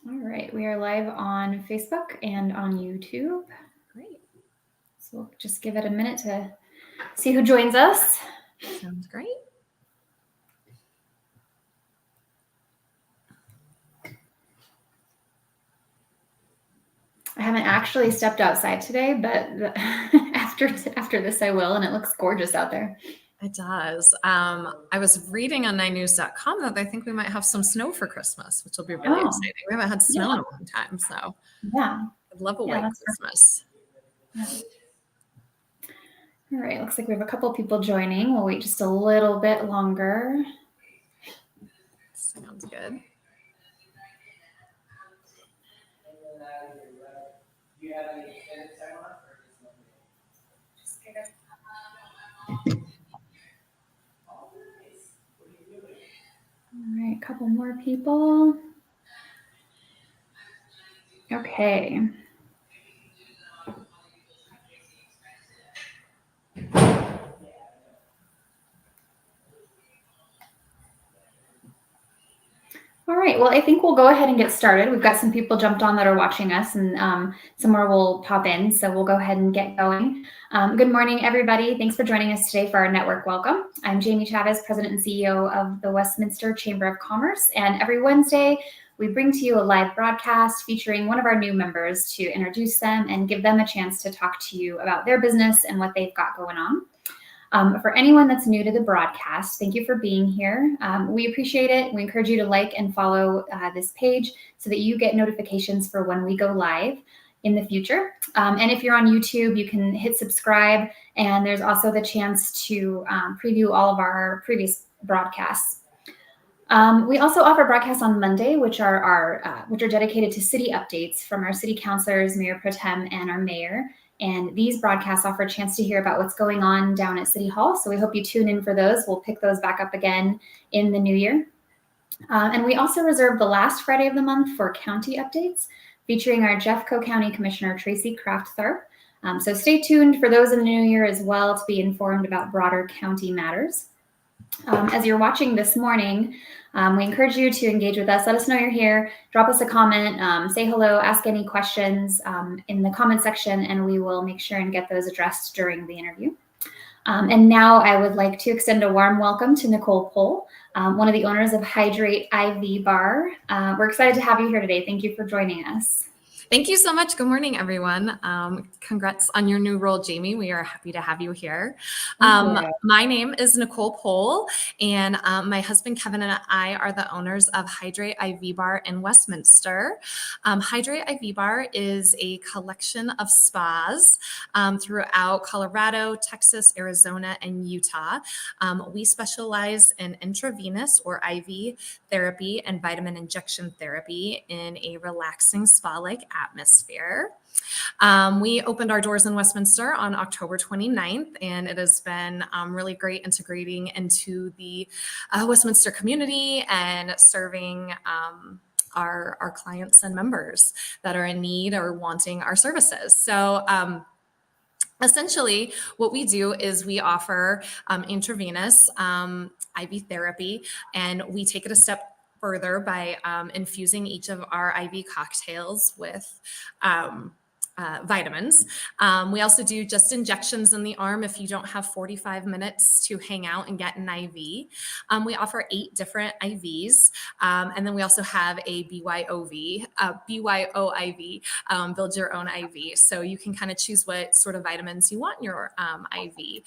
All right, we are live on Facebook and on YouTube. Great. So we'll just give it a minute to see who joins us. Sounds great. I haven't actually stepped outside today, but after this I will, and it looks gorgeous out there. It does. I was reading on 9news.com that they think we might have some snow for Christmas, which will be really exciting. We haven't had snow in a long time, so yeah, I'd love a white Christmas. Yeah. All right, looks like we have a couple people joining. We'll wait just a little bit longer. Sounds good. All right, a couple more people. Okay. All right, well, I think we'll go ahead and get started. We've got some people jumped on that are watching us, and some more will pop in, so we'll go ahead and get going. Good morning, everybody. Thanks for joining us today for our network welcome. I'm Jamie Chavez, President and CEO of the Westminster Chamber of Commerce, and every Wednesday, we bring to you a live broadcast featuring one of our new members to introduce them and give them a chance to talk to you about their business and what they've got going on. For anyone that's new to the broadcast, thank you for being here. We appreciate it. We encourage you to like and follow this page so that you get notifications for when we go live in the future. And if you're on YouTube, you can hit subscribe, and there's also the chance to preview all of our previous broadcasts. We also offer broadcasts on Monday, which are dedicated to city updates from our city councilors, Mayor Pro Tem, and our mayor. And these broadcasts offer a chance to hear about what's going on down at City Hall. So we hope you tune in for those. We'll pick those back up again in the new year. And we also reserve the last Friday of the month for county updates, featuring our Jeffco County Commissioner, Tracy Kraft Tharp. So stay tuned for those in the new year as well to be informed about broader county matters. As you're watching this morning, we encourage you to engage with us. Let us know you're here. Drop us a comment, say hello, ask any questions in the comment section, and we will make sure and get those addressed during the interview. And now I would like to extend a warm welcome to Nicole Pohl, one of the owners of Hydrate IV Bar. We're excited to have you here today. Thank you for joining us. Thank you so much. Good morning, everyone. Congrats on your new role, Jamie. We are happy to have you here. My name is Nicole Pohl, and my husband, Kevin, and I are the owners of Hydrate IV Bar in Westminster. Hydrate IV Bar is a collection of spas throughout Colorado, Texas, Arizona, and Utah. We specialize in intravenous or IV therapy and vitamin injection therapy in a relaxing spa-like atmosphere. We opened our doors in Westminster on October 29th, and it has been really great integrating into the Westminster community and serving our clients and members that are in need or wanting our services. So essentially, what we do is we offer intravenous IV therapy, and we take it a step further by infusing each of our IV cocktails with vitamins. We also do just injections in the arm if you don't have 45 minutes to hang out and get an IV. We offer 8 different IVs, and then we also have a BYOIV, build your own IV. So you can kind of choose what sort of vitamins you want in your IV.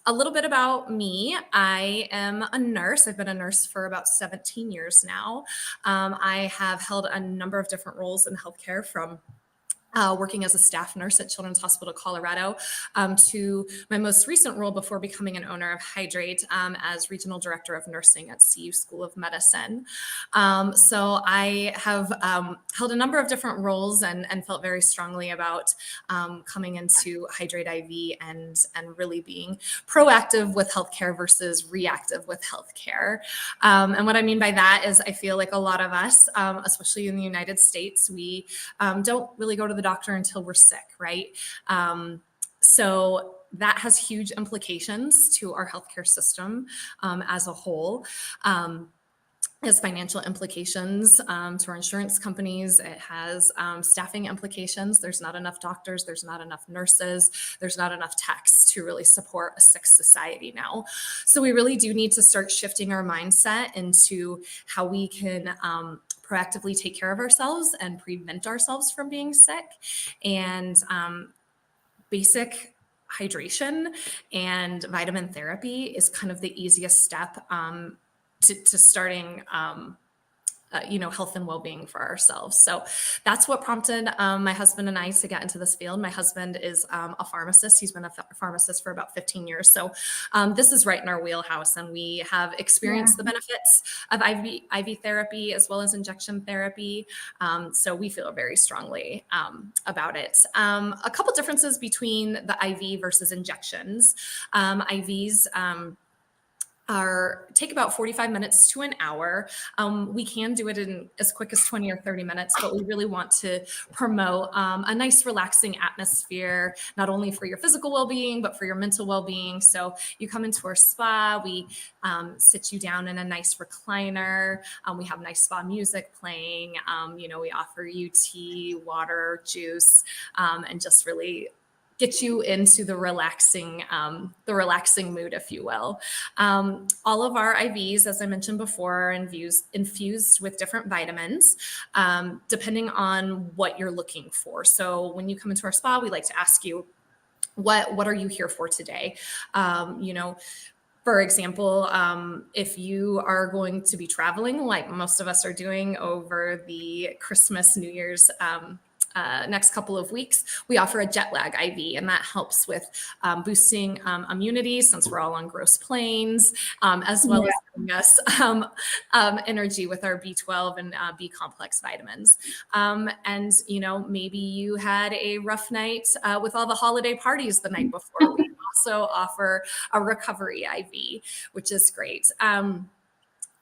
A little bit about me. I am a nurse. I've been a nurse for about 17 years now. I have held a number of different roles in healthcare, from working as a staff nurse at Children's Hospital Colorado to my most recent role before becoming an owner of Hydrate as Regional Director of Nursing at CU School of Medicine. So I have held a number of different roles and felt very strongly about coming into Hydrate IV and really being proactive with healthcare versus reactive with healthcare. And what I mean by that is I feel like a lot of us, especially in the United States, we don't really go to the doctor until we're sick, right? So that has huge implications to our healthcare system as a whole. has financial implications to our insurance companies. It has staffing implications. There's not enough doctors. There's not enough nurses. There's not enough techs to really support a sick society now. So we really do need to start shifting our mindset into how we can proactively take care of ourselves and prevent ourselves from being sick. And basic hydration and vitamin therapy is kind of the easiest step to starting health and well-being for ourselves. So that's what prompted my husband and I to get into this field. My husband is a pharmacist. He's been a pharmacist for about 15 years. So this is right in our wheelhouse, and we have experienced the benefits of IV therapy as well as injection therapy. So we feel very strongly about it. A couple differences between the IV versus injections. IVs take about 45 minutes to an hour. We can do it in as quick as 20 or 30 minutes, but we really want to promote a nice relaxing atmosphere, not only for your physical well-being, but for your mental well-being. So you come into our spa, we sit you down in a nice recliner. We have nice spa music playing. We offer you tea, water, juice, and just really get you into the relaxing mood, if you will. All of our IVs, as I mentioned before, are infused with different vitamins, depending on what you're looking for. So when you come into our spa, we like to ask you, what are you here for today? For example, if you are going to be traveling, like most of us are doing over the Christmas, New Year's next couple of weeks, we offer a jet lag IV, and that helps with boosting immunity, since we're all on gross planes, as well as giving us energy with our B12 and B complex vitamins. And maybe you had a rough night with all the holiday parties the night before. We also offer a recovery IV, which is great.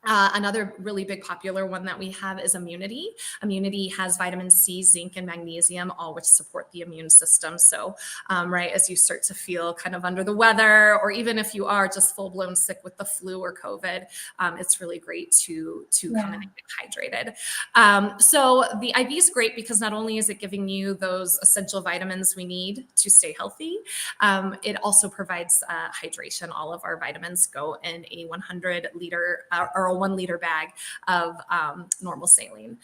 Another really big popular one that we have is immunity. Immunity has vitamin C, zinc, and magnesium, all which support the immune system. So, right as you start to feel kind of under the weather, or even if you are just full-blown sick with the flu or COVID, it's really great to come in and get hydrated. So the IV is great because not only is it giving you those essential vitamins we need to stay healthy, it also provides hydration. All of our vitamins go in a 100-liter or a 1-liter bag of normal saline.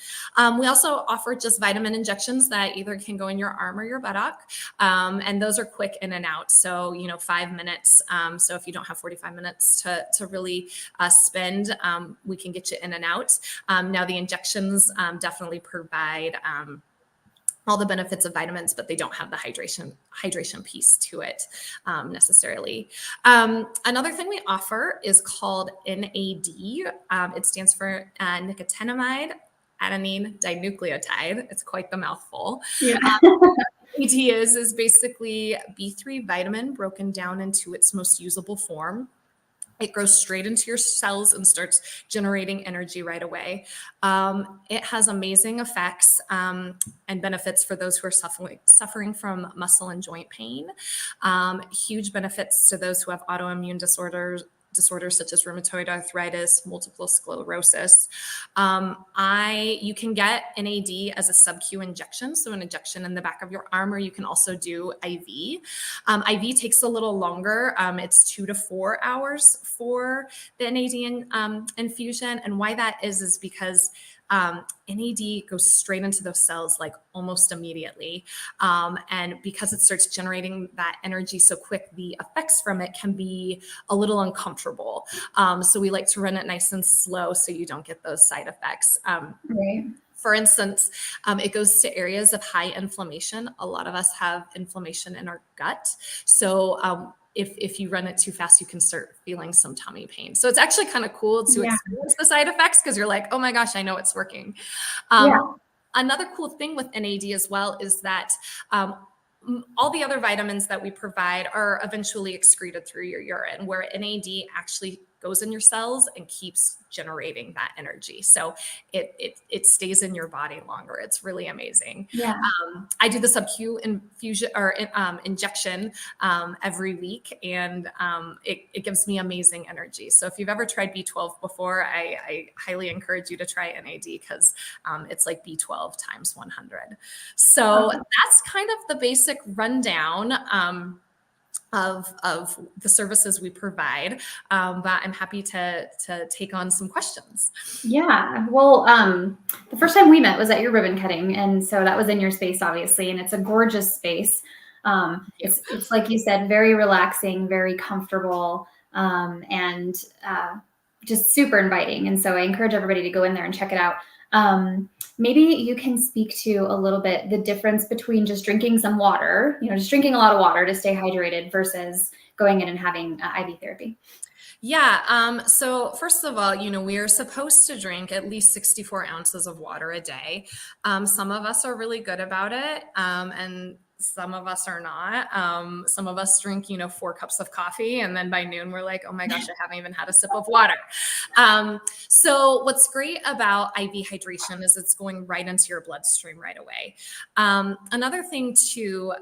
We also offer just vitamin injections that either can go in your arm or your buttock. And those are quick in and out. So, 5 minutes. So if you don't have 45 minutes to really spend, we can get you in and out. Now the injections definitely provide all the benefits of vitamins, but they don't have the hydration piece to it necessarily. Another thing we offer is called NAD. It stands for nicotinamide adenine dinucleotide. It's quite the mouthful. Yeah. NAD is basically B3 vitamin broken down into its most usable form. It goes straight into your cells and starts generating energy right away. It has amazing effects and benefits for those who are suffering from muscle and joint pain. Huge benefits to those who have autoimmune disorders such as rheumatoid arthritis, multiple sclerosis. You can get NAD as a sub-Q injection, so an injection in the back of your arm, or you can also do IV. IV takes a little longer. It's 2 to 4 hours for the NAD infusion. And why that is because NAD goes straight into those cells like almost immediately. And because it starts generating that energy so quick, the effects from it can be a little uncomfortable. So we like to run it nice and slow so you don't get those side effects. Right. For instance, it goes to areas of high inflammation. A lot of us have inflammation in our gut. So if you run it too fast, you can start feeling some tummy pain. So it's actually kind of cool to experience the side effects because you're like, oh my gosh, I know it's working. Another cool thing with NAD as well is that all the other vitamins that we provide are eventually excreted through your urine, where NAD actually goes in your cells and keeps generating that energy. So it stays in your body longer. It's really amazing. Yeah. I do the sub-Q infusion or injection every week, and it gives me amazing energy. So if you've ever tried B12 before, I highly encourage you to try NAD, because it's like B12 times 100. So that's kind of the basic rundown of the services we provide. But I'm happy to take on some questions. Yeah. Well, the first time we met was at your ribbon cutting. And so that was in your space, obviously, and it's a gorgeous space. It's like you said, very relaxing, very comfortable, and just super inviting. And so I encourage everybody to go in there and check it out. Maybe you can speak to a little bit the difference between just drinking some water, just drinking a lot of water to stay hydrated versus going in and having IV therapy. Yeah. So first of all, we are supposed to drink at least 64 ounces of water a day. Some of us are really good about it. And some of us are not. Some of us drink, 4 cups of coffee, and then by noon we're like, oh my gosh, I haven't even had a sip of water. So what's great about IV hydration is it's going right into your bloodstream right away. Another thing to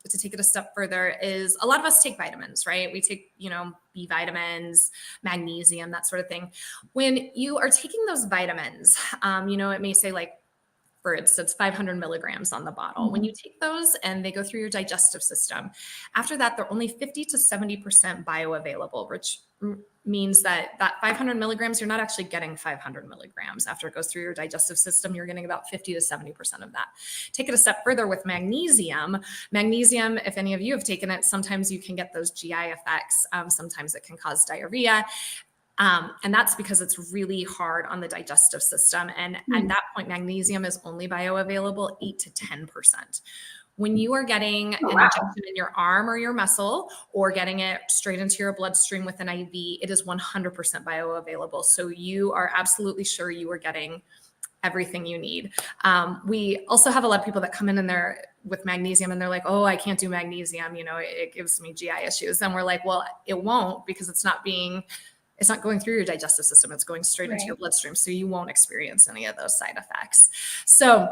take it a step further is a lot of us take vitamins, right? We take, B vitamins, magnesium, that sort of thing. When you are taking those vitamins, it may say like, for instance, 500 milligrams on the bottle. When you take those and they go through your digestive system, after that, they're only 50 to 70% bioavailable, which means that 500 milligrams, you're not actually getting 500 milligrams. After it goes through your digestive system, you're getting about 50 to 70% of that. Take it a step further with magnesium. Magnesium, if any of you have taken it, sometimes you can get those GI effects. Sometimes it can cause diarrhea. And that's because it's really hard on the digestive system. And at that point, magnesium is only bioavailable 8 to 10%. When you are getting an injection in your arm or your muscle, or getting it straight into your bloodstream with an IV, it is 100% bioavailable. So you are absolutely sure you are getting everything you need. We also have a lot of people that come in there with magnesium and they're like, oh, I can't do magnesium. It gives me GI issues. And we're like, well, it won't, because it's not going through your digestive system. It's going straight into your bloodstream. So you won't experience any of those side effects. So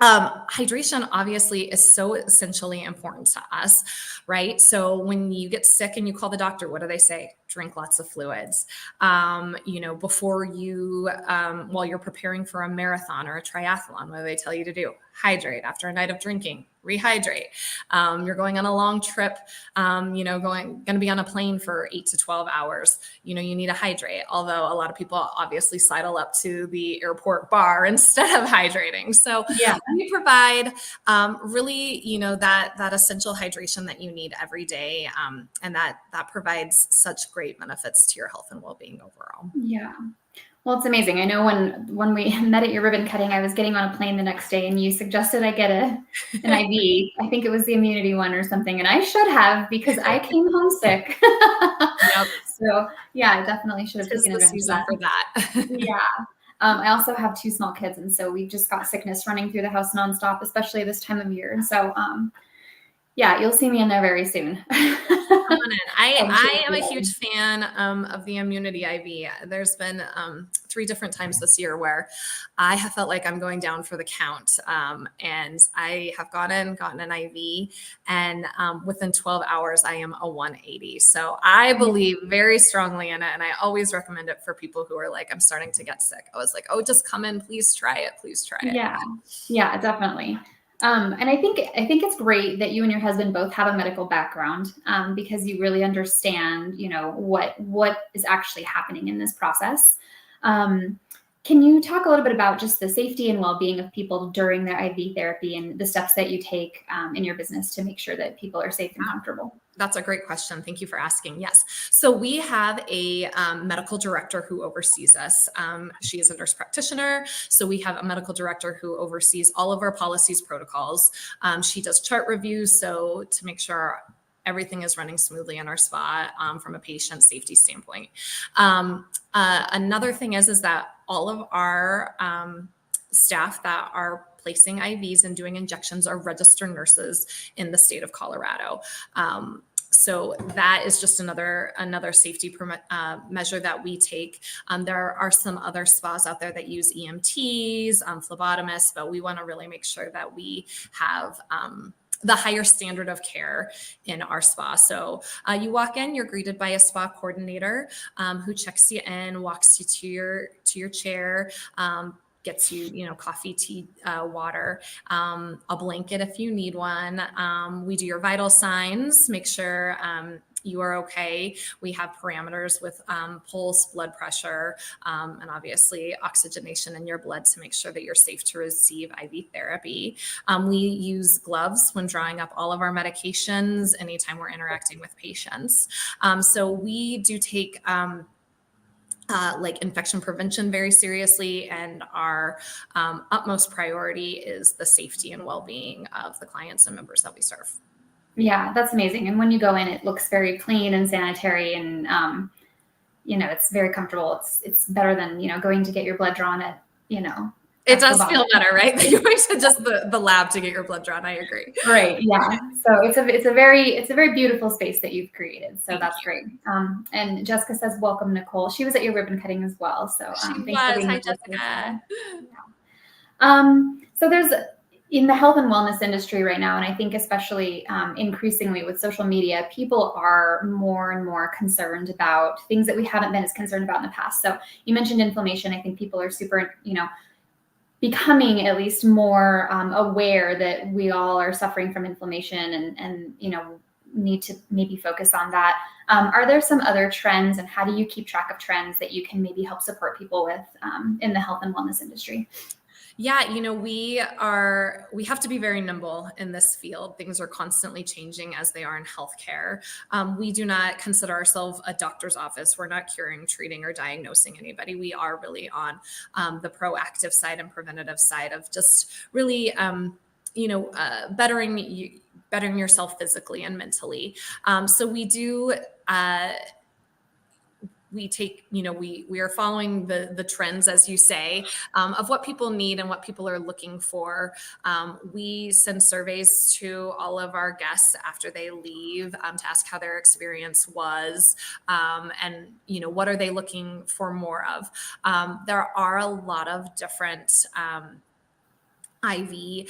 hydration obviously is so essentially important to us, right? So when you get sick and you call the doctor, what do they say? Drink lots of fluids. Before you, while you're preparing for a marathon or a triathlon, what do they tell you to do? Hydrate. After a night of drinking, rehydrate. You're going on a long trip, going to be on a plane for 8 to 12 hours. You need to hydrate. Although a lot of people obviously sidle up to the airport bar instead of hydrating. So we provide really, that essential hydration that you need every day. And that provides such great benefits to your health and well-being overall. Yeah. Well, it's amazing. I know when we met at your ribbon cutting, I was getting on a plane the next day and you suggested I get an IV. I think it was the immunity one or something. And I should have, because I came home sick. Yep. So yeah, I definitely should have taken advantage of that. For that. Yeah. I also have 2 small kids. And so we've just got sickness running through the house nonstop, especially this time of year. So yeah, you'll see me in there very soon. I am a huge fan of the immunity IV. There's been 3 different times this year where I have felt like I'm going down for the count. And I have gotten an IV, and within 12 hours, I am a 180. So I believe very strongly in it. And I always recommend it for people who are like, I'm starting to get sick. I was like, oh, just come in. Please try it. Please try it. Yeah, definitely. And I think it's great that you and your husband both have a medical background, because you really understand, what is actually happening in this process. Can you talk a little bit about just the safety and well-being of people during their IV therapy and the steps that you take in your business to make sure that people are safe and comfortable? That's a great question. Thank you for asking. Yes. So we have a medical director who oversees us. She is a nurse practitioner. So we have a medical director who oversees all of our policies, protocols. She does chart reviews. So to make sure everything is running smoothly in our spa from a patient safety standpoint. Another thing is that all of our staff that are placing IVs and doing injections are registered nurses in the state of Colorado. So that is just another safety measure that we take. There are some other spas out there that use EMTs, phlebotomists, but we want to really make sure that we have the higher standard of care in our spa. So you walk in, you're greeted by a spa coordinator who checks you in, walks you to your chair, gets you, coffee, tea, water, a blanket if you need one. We do your vital signs, make sure you are okay. We have parameters with pulse, blood pressure, and obviously oxygenation in your blood to make sure that you're safe to receive IV therapy. We use gloves when drawing up all of our medications anytime we're interacting with patients. So we do take like infection prevention very seriously, and our utmost priority is the safety and well-being of the clients and members that we serve. Yeah, that's amazing. And when you go in, it looks very clean and sanitary, and it's very comfortable. It's better than going to get your blood drawn at It does feel better, right? Than going to just the lab to get your blood drawn. I agree. Right. Yeah. So it's a very beautiful space that you've created. So that's great. And Jessica says, "Welcome, Nicole." She was at your ribbon cutting as well. So she thanks was. for being Hi, Jessica. Yeah. So there's in the health and wellness industry right now, and I think especially increasingly with social media, people are more and more concerned about things that we haven't been as concerned about in the past. So you mentioned inflammation. I think people are super, becoming at least more aware that we all are suffering from inflammation and need to maybe focus on that. Are there some other trends, and how do you keep track of trends that you can maybe help support people with in the health and wellness industry? Yeah, we have to be very nimble in this field. Things are constantly changing as they are in healthcare. We do not consider ourselves a doctor's office. We're not curing, treating, or diagnosing anybody. We are really on the proactive side and preventative side of just really, bettering yourself physically and mentally. So we do. We take, we are following the trends, as you say, of what people need and what people are looking for. We send surveys to all of our guests after they leave to ask how their experience was, and what are they looking for more of. There are a lot of different IV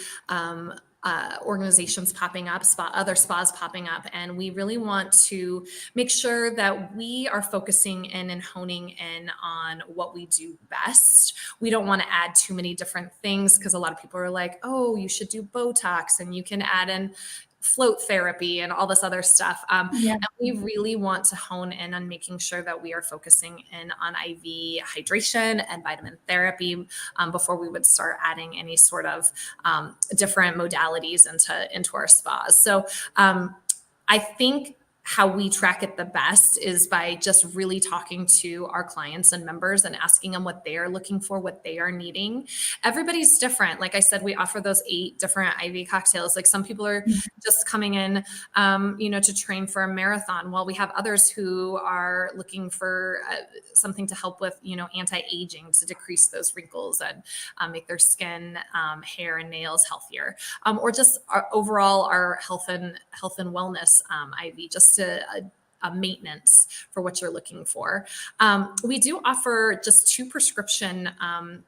organizations popping up, other spas popping up. And we really want to make sure that we are focusing in and honing in on what we do best. We don't want to add too many different things, because a lot of people are like, oh, you should do Botox and you can add in float therapy and all this other stuff. And we really want to hone in on making sure that we are focusing in on IV hydration and vitamin therapy before we would start adding any sort of different modalities into our spas. So I think how we track it the best is by just really talking to our clients and members and asking them what they are looking for, what they are needing. Everybody's different. Like I said, we offer those 8 different IV cocktails. Like some people are just coming in, to train for a marathon, while we have others who are looking for something to help with, anti-aging, to decrease those wrinkles and make their skin, hair, and nails healthier, or just overall our health and wellness IV, just a maintenance for what you're looking for. We do offer just 2 prescription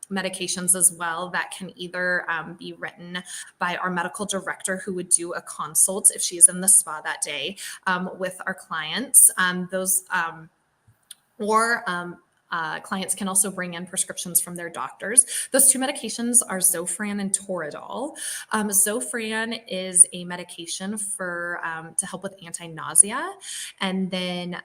medications as well that can either be written by our medical director, who would do a consult if she's in the spa that day with our clients. Clients can also bring in prescriptions from their doctors. Those 2 medications are Zofran and Toradol. Zofran is a medication for to help with anti-nausea, and then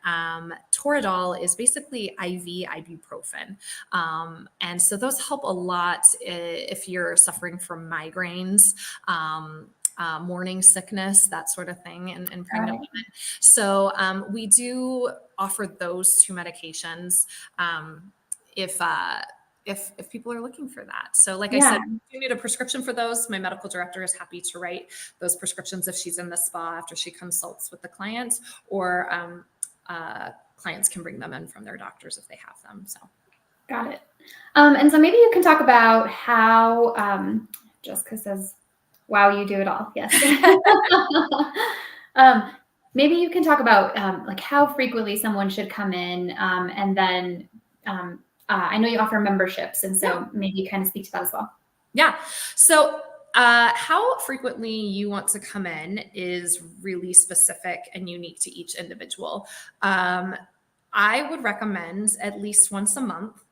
Toradol is basically IV ibuprofen. And so those help a lot if you're suffering from migraines, morning sickness, that sort of thing, and pregnant women. So we do offer those 2 medications if people are looking for that. So like I said, if you need a prescription for those, my medical director is happy to write those prescriptions if she's in the spa after she consults with the clients, or clients can bring them in from their doctors if they have them. So got it. And so maybe you can talk about how Jessica says, wow, you do it all. Yes. maybe you can talk about like how frequently someone should come in, and then I know you offer memberships, and so maybe kind of speak to that as well. Yeah. So how frequently you want to come in is really specific and unique to each individual. I would recommend at least once a month,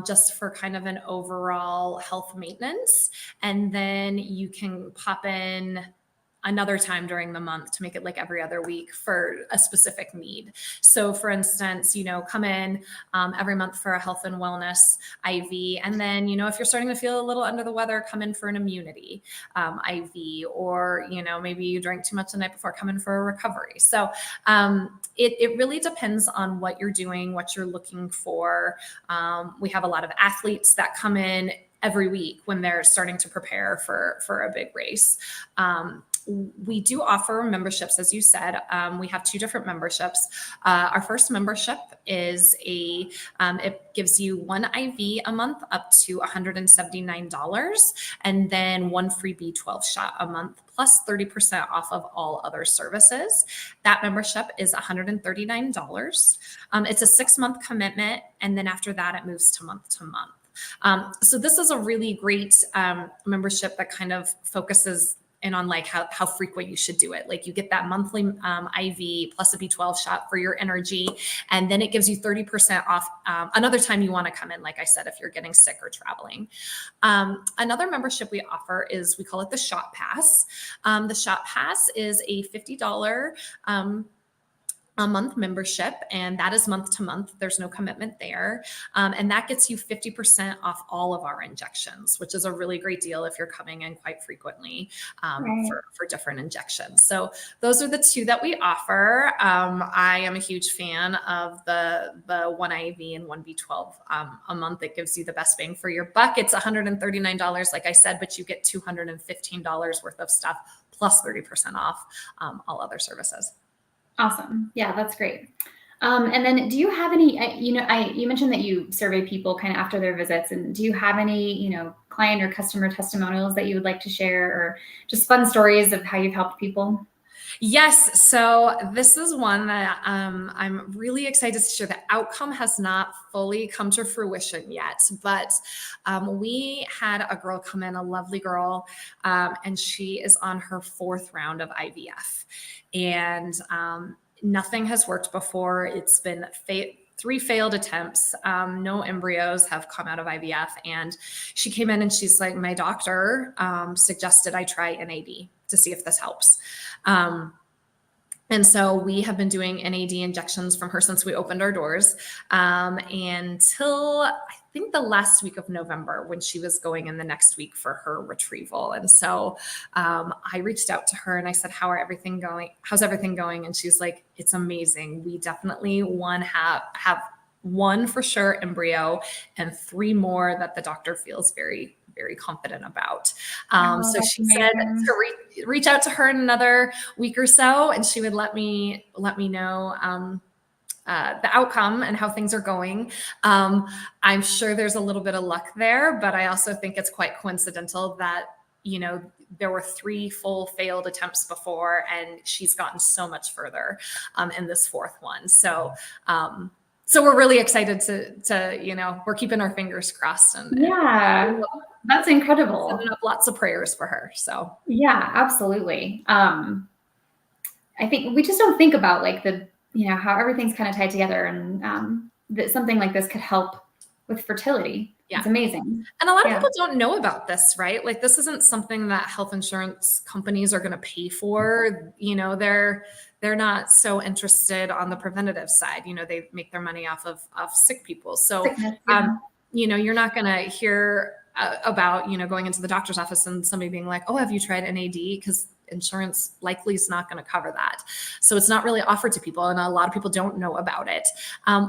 just for kind of an overall health maintenance. And then you can pop in another time during the month to make it like every other week for a specific need. So for instance, come in every month for a health and wellness IV. And then, if you're starting to feel a little under the weather, come in for an immunity IV, or, maybe you drank too much the night before, come in for a recovery. So it really depends on what you're doing, what you're looking for. We have a lot of athletes that come in every week when they're starting to prepare for a big race. We do offer memberships, as you said. We have two different memberships. Our first membership is it gives you one IV a month up to $179, and then one free B12 shot a month, plus 30% off of all other services. That membership is $139. It's a 6-month commitment, and then after that, it moves to month. So this is a really great membership that kind of focuses in on like how frequent you should do it. Like you get that monthly IV plus a B12 shot for your energy, and then it gives you 30% off another time you want to come in, like I said, if you're getting sick or traveling. Another membership we offer is, we call it the Shot Pass. The Shot Pass is a $50 a month membership, and that is month to month. There's no commitment there. And that gets you 50% off all of our injections, which is a really great deal if you're coming in quite frequently for different injections. So those are the two that we offer. I am a huge fan of the one IV and one B12 a month. It gives you the best bang for your buck. It's $139, like I said, but you get $215 worth of stuff plus 30% off all other services. Awesome. Yeah, that's great. And then do you have any, you mentioned that you survey people kind of after their visits, and do you have any, client or customer testimonials that you would like to share, or just fun stories of how you've helped people? Yes. So this is one that I'm really excited to share. The outcome has not fully come to fruition yet, but we had a girl come in, a lovely girl, and she is on her 4th round of IVF. And nothing has worked before. It's been 3 failed attempts. No embryos have come out of IVF. And she came in and she's like, my doctor suggested I try NAD to see if this helps. And so we have been doing NAD injections from her since we opened our doors until I think the last week of November, when she was going in the next week for her retrieval. And so I reached out to her and I said, how's everything going? And she's like, it's amazing. We definitely have one for sure embryo and 3 more that the doctor feels very, very confident about. So she said to reach out to her in another week or so, and she would let me know the outcome and how things are going. I'm sure there's a little bit of luck there, but I also think it's quite coincidental that, there were 3 full failed attempts before, and she's gotten so much further in this 4th one. So we're really excited to we're keeping our fingers crossed, and that's incredible. Sending up lots of prayers for her. So yeah, absolutely. I think we just don't think about like how everything's kind of tied together, and that something like this could help with fertility. Yeah. It's amazing. And a lot of people don't know about this, right? Like this isn't something that health insurance companies are going to pay for. They're not so interested on the preventative side. They make their money off of sick people. So, you're not going to hear about, going into the doctor's office and somebody being like, oh, have you tried NAD? Because insurance likely is not going to cover that. So it's not really offered to people, and a lot of people don't know about it.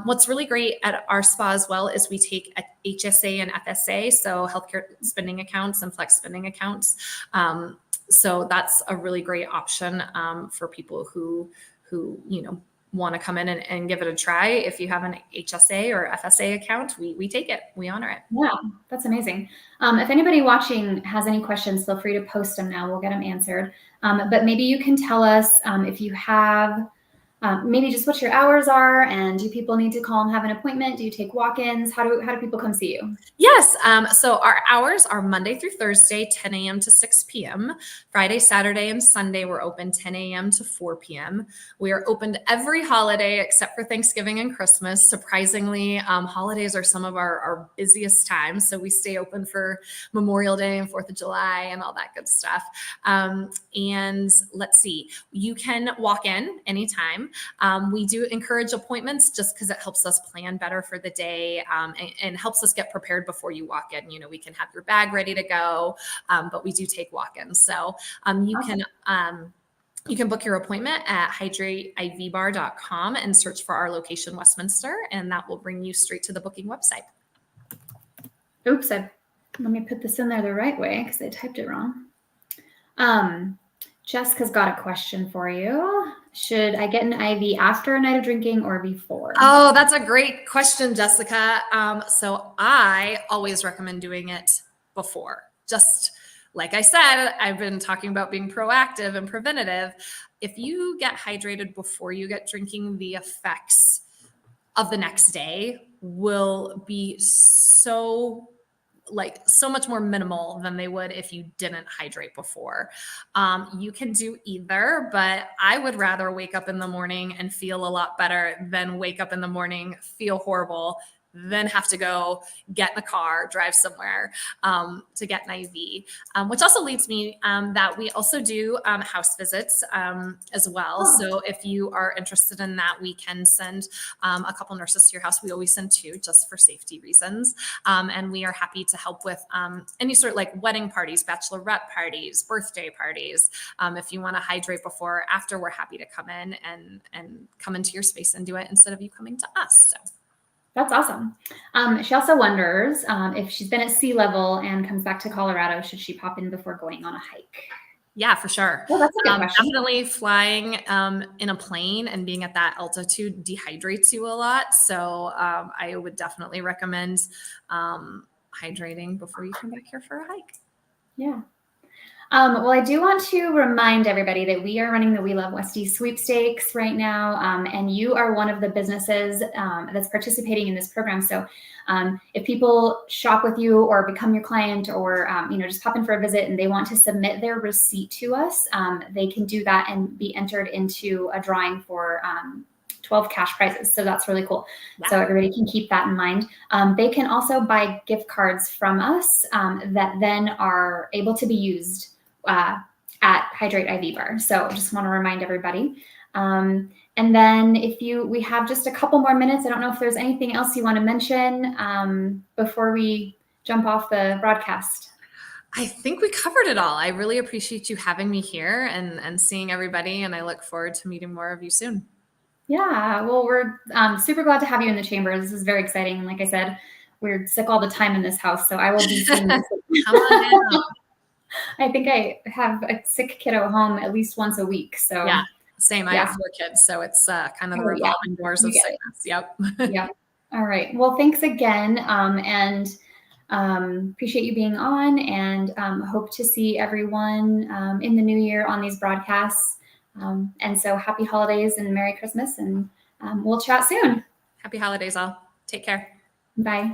What's really great at our spa as well is we take a HSA and FSA, so healthcare spending accounts and flex spending accounts. So that's a really great option for people who want to come in and give it a try, if you have an HSA or FSA account, we take it. We honor it. Yeah, that's amazing. If anybody watching has any questions, feel free to post them now. We'll get them answered. But maybe you can tell us if you have maybe just what your hours are, and do people need to call and have an appointment? Do you take walk-ins? How do people come see you? Yes. So our hours are Monday through Thursday, 10 a.m. to 6 p.m. Friday, Saturday, and Sunday, we're open 10 a.m. to 4 p.m. We are open every holiday except for Thanksgiving and Christmas. Surprisingly, holidays are some of our busiest times. So we stay open for Memorial Day and 4th of July and all that good stuff. And let's see, you can walk in anytime. We do encourage appointments just because it helps us plan better for the day, and helps us get prepared before you walk in. We can have your bag ready to go, but we do take walk-ins. So you can book your appointment at hydrateivbar.com and search for our location, Westminster, and that will bring you straight to the booking website. Oops, let me put this in there the right way because I typed it wrong. Jessica's got a question for you. Should I get an IV after a night of drinking or before? Oh, that's a great question, Jessica. So I always recommend doing it before. Just like I said, I've been talking about being proactive and preventative. If you get hydrated before you get drinking, the effects of the next day will be so much more minimal than they would if you didn't hydrate before. You can do either, but I would rather wake up in the morning and feel a lot better than wake up in the morning, feel horrible, then have to go get in the car, drive somewhere to get an IV, which also leads me that we also do house visits as well. Oh. So if you are interested in that, we can send a couple nurses to your house. We always send 2 just for safety reasons. And we are happy to help with any sort of like wedding parties, bachelorette parties, birthday parties. If you want to hydrate before or after, we're happy to come in and come into your space and do it instead of you coming to us. So. That's awesome. She also wonders if she's been at sea level and comes back to Colorado, should she pop in before going on a hike? Yeah, for sure. Well, that's a good question. Definitely flying in a plane and being at that altitude dehydrates you a lot. So I would definitely recommend hydrating before you come back here for a hike. Yeah. Well, I do want to remind everybody that we are running the We Love Westie sweepstakes right now, and you are one of the businesses that's participating in this program. So if people shop with you or become your client or just pop in for a visit and they want to submit their receipt to us, they can do that and be entered into a drawing for 12 cash prizes. So that's really cool. Yeah. So everybody can keep that in mind. They can also buy gift cards from us that then are able to be used at Hydrate IV Bar. So just want to remind everybody. And then we have just a couple more minutes. I don't know if there's anything else you want to mention before we jump off the broadcast. I think we covered it all. I really appreciate you having me here and seeing everybody. And I look forward to meeting more of you soon. Yeah, well, we're super glad to have you in the chamber. This is very exciting. Like I said, we're sick all the time in this house. So I will be seeing this. Come on down. I think I have a sick kiddo home at least once a week. So yeah, same. I have 4 kids, so it's kind of the revolving doors of sickness. Yep. Yep. All right. Well, thanks again, and appreciate you being on, and hope to see everyone in the new year on these broadcasts. And so happy holidays and Merry Christmas, and we'll chat soon. Happy holidays all. Take care. Bye.